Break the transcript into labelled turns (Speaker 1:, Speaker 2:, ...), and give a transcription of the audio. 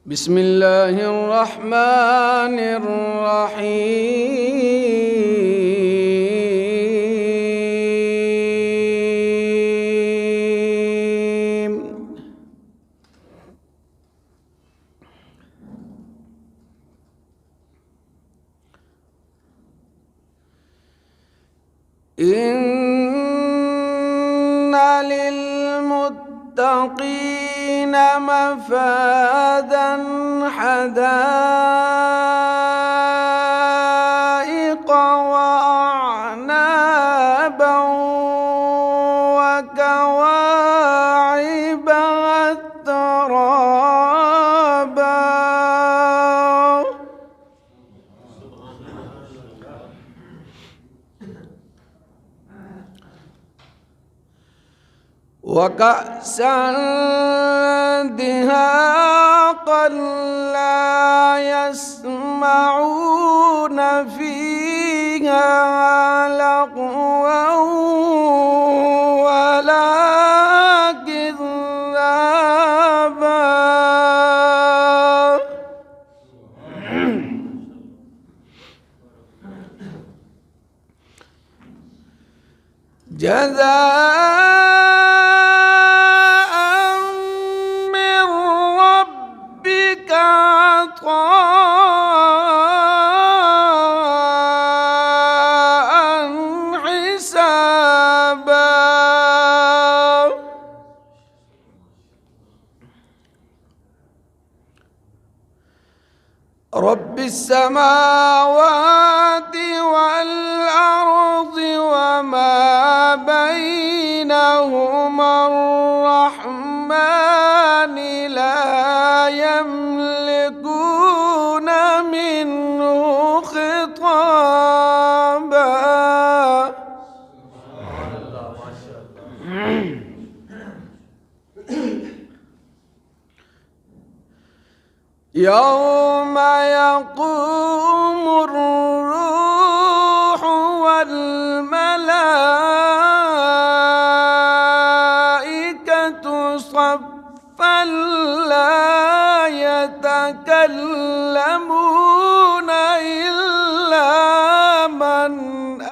Speaker 1: بسم الله الرحمن الرحيم. إن للمتقين مفازا حدائق وأعنابا وكواعب أترابا وكأسا دهاقا لا يسمعون فيها لغوا ولا كذابا جزاء من ربك عطاء حسابا رب السماوات والأرض وما بينهما الرحمن لا يملكون منه خطابا يوم يقوم الروح والملائكة صفا لا يتكلمون